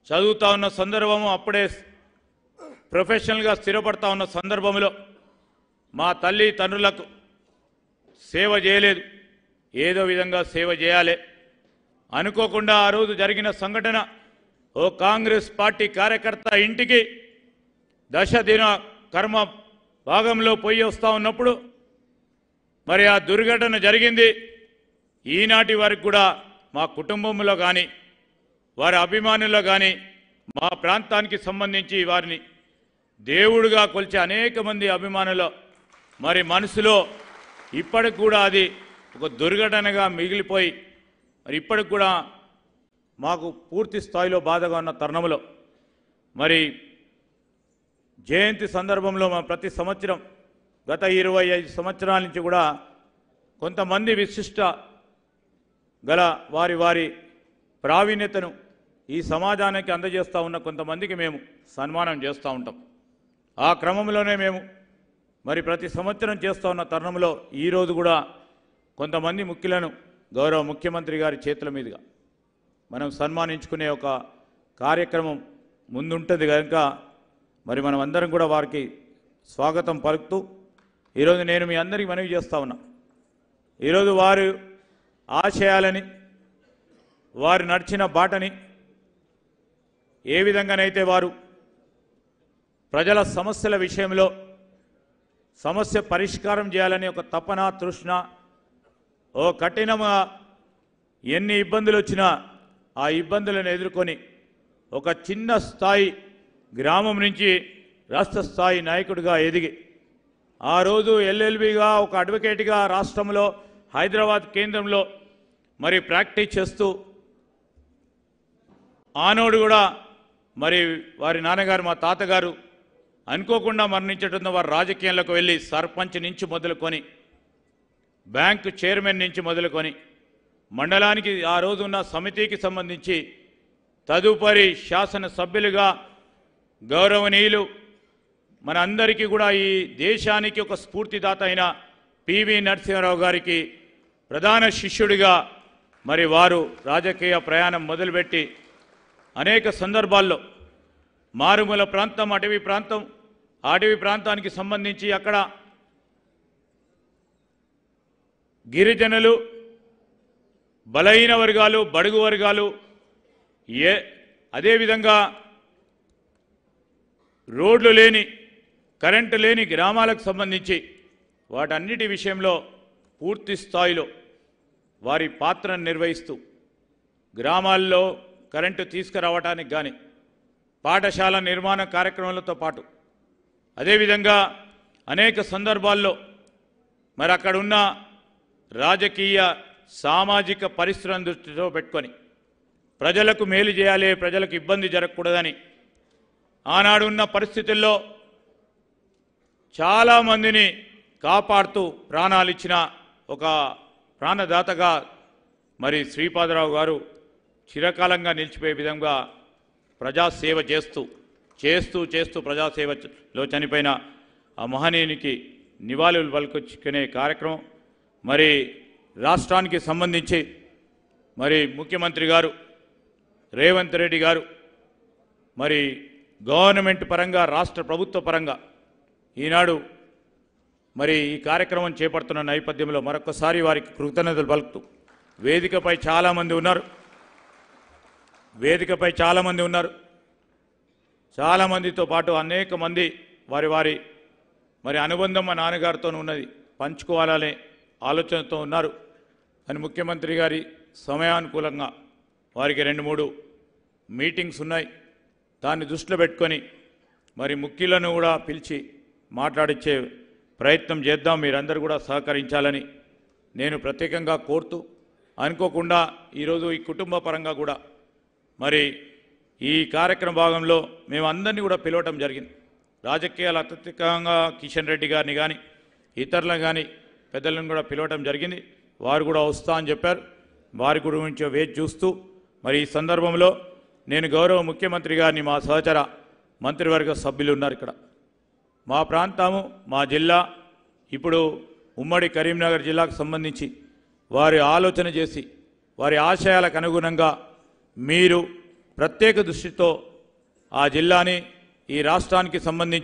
చదువుతా ఉన్న సందర్భము అప్పుడే ప్రొఫెషనల్గా స్థిరపడతా ఉన్న సందర్భంలో మా తల్లి తండ్రులకు సేవ చేయలేదు, ఏదో విధంగా సేవ చేయాలి అనుకోకుండా ఆ రోజు జరిగిన సంఘటన ఓ కాంగ్రెస్ పార్టీ కార్యకర్త ఇంటికి దశదిన కర్మ భాగంలో పోయి వస్తూ ఉన్నప్పుడు మరి ఆ దుర్ఘటన జరిగింది. ఈనాటి వరకు కూడా మా కుటుంబంలో కానీ వారి అభిమానుల్లో కానీ మా ప్రాంతానికి సంబంధించి వారిని దేవుడిగా కొలిచే అనేక మంది అభిమానులు మరి మనసులో ఇప్పటికి కూడా అది ఒక దుర్ఘటనగా మిగిలిపోయి మరి ఇప్పటికి కూడా మాకు పూర్తి స్థాయిలో బాధగా ఉన్న తరుణంలో మరి జయంతి సందర్భంలో మా ప్రతి సంవత్సరం గత 25 సంవత్సరాల నుంచి కూడా కొంతమంది విశిష్ట గల వారి వారి ప్రావీణ్యతను ఈ సమాజానికి అందజేస్తూ ఉన్న కొంతమందికి మేము సన్మానం చేస్తూ ఉంటాం. ఆ క్రమంలోనే మేము మరి ప్రతి సంవత్సరం చేస్తూ ఉన్న తరుణంలో ఈరోజు కూడా కొంతమంది ముఖ్యులను గౌరవ ముఖ్యమంత్రి గారి చేతుల మీదుగా మనం సన్మానించుకునే ఒక కార్యక్రమం ముందుంటుంది కనుక మరి మనం అందరం కూడా వారికి స్వాగతం పలుకుతూ ఈరోజు నేను మీ అందరికీ మనవి చేస్తూ ఉన్నా. ఈరోజు వారు ఆశయాలని వారు నడిచిన బాటని ఏ విధంగానైతే వారు ప్రజల సమస్యల విషయంలో సమస్య పరిష్కారం చేయాలని ఒక తపన తృష్ణ ఓ కఠినంగా ఎన్ని ఇబ్బందులు వచ్చినా ఆ ఇబ్బందులను ఎదుర్కొని ఒక చిన్న స్థాయి గ్రామం నుంచి రాష్ట్ర స్థాయి నాయకుడిగా ఎదిగి ఆ రోజు ఎల్ఎల్బిగా ఒక అడ్వకేట్గా రాష్ట్రంలో హైదరాబాద్ కేంద్రంలో మరి ప్రాక్టీస్ చేస్తూ ఆనోడు కూడా మరి వారి నాన్నగారు మా తాతగారు అనుకోకుండా మరణించడంతో వారు రాజకీయాల్లోకి వెళ్ళి సర్పంచ్ నుంచి మొదలుకొని బ్యాంకు చైర్మన్ నుంచి మొదలుకొని మండలానికి ఆ రోజు ఉన్న సమితికి సంబంధించి తదుపరి శాసనసభ్యులుగా గౌరవనీయులు మన అందరికీ కూడా ఈ దేశానికి ఒక స్ఫూర్తిదాత అయిన పివి నరసింహారావు గారికి ప్రధాన శిష్యుడిగా మరి వారు రాజకీయ ప్రయాణం మొదలుపెట్టి అనేక సందర్భాల్లో మారుమూల ప్రాంతం అటవీ ప్రాంతానికి సంబంధించి అక్కడ గిరిజనులు బలహీన వర్గాలు బడుగు వర్గాలు అదేవిధంగా రోడ్లు లేని కరెంటు లేని గ్రామాలకు సంబంధించి వాటన్నిటి విషయంలో పూర్తి స్థాయిలో వారి పాత్రను నిర్వహిస్తూ గ్రామాల్లో కరెంటు తీసుకురావడానికి కానీ పాఠశాల నిర్మాణ కార్యక్రమాలతో పాటు అదేవిధంగా అనేక సందర్భాల్లో మరి అక్కడ ఉన్న రాజకీయ సామాజిక పరిస్థితులను దృష్టిలో పెట్టుకొని ప్రజలకు మేలు చేయాలి, ప్రజలకు ఇబ్బంది జరగకూడదని ఆనాడు ఉన్న పరిస్థితుల్లో చాలామందిని కాపాడుతూ ప్రాణాలు ఇచ్చిన ఒక ప్రాణదాతగా మరి శ్రీపాదరావు గారు చిరకాలంగా నిలిచిపోయే విధంగా ప్రజాసేవ చేస్తూ ప్రజాసేవలో చనిపోయిన ఆ మహనీయునికి నివాళులు పలుకొచ్చుకునే కార్యక్రమం మరి రాష్ట్రానికి సంబంధించి మరి ముఖ్యమంత్రి గారు రేవంత్ రెడ్డి గారు మరి గవర్నమెంట్ పరంగా రాష్ట్ర ప్రభుత్వ పరంగా ఈనాడు మరి ఈ కార్యక్రమం చేపడుతున్న నేపథ్యంలో మరొకసారి వారికి కృతజ్ఞతలు పలుకుతూ వేదికపై చాలామంది ఉన్నారు. చాలామందితో పాటు అనేక మంది వారి మరి అనుబంధం మా నాన్నగారితో ఉన్నది పంచుకోవాలనే ఆలోచనతో ఉన్నారు అని ముఖ్యమంత్రి గారి సమయానుకూలంగా వారికి 2-3 మీటింగ్స్ ఉన్నాయి. దాన్ని దృష్టిలో పెట్టుకొని మరి ముఖ్యులను కూడా పిలిచి మాట్లాడించే ప్రయత్నం చేద్దాం, మీరందరూ కూడా సహకరించాలని నేను ప్రత్యేకంగా కోరుతూ అనుకోకుండా ఈరోజు ఈ కుటుంబ పరంగా కూడా మరి ఈ కార్యక్రమ భాగంలో మేము అందరినీ కూడా పిలవటం జరిగింది. రాజకీయాలు అత్యధికంగా కిషన్ రెడ్డి గారిని కానీ ఇతరులను కానీ పెద్దలను కూడా పిలవటం జరిగింది. వారు కూడా వస్తా అని చెప్పారు. వారి గురించి వేచి చూస్తూ మరి ఈ సందర్భంలో నేను గౌరవ ముఖ్యమంత్రి గారిని మా సహచర మంత్రివర్గ సభ్యులు ఉన్నారు ఇక్కడ మా ప్రాంతము మా జిల్లా ఇప్పుడు ఉమ్మడి కరీంనగర్ జిల్లాకు సంబంధించి వారి ఆలోచన చేసి వారి ఆశయాలకు అనుగుణంగా మీరు ప్రత్యేక దృష్టితో ఆ జిల్లాని ఈ రాష్ట్రానికి సంబంధించి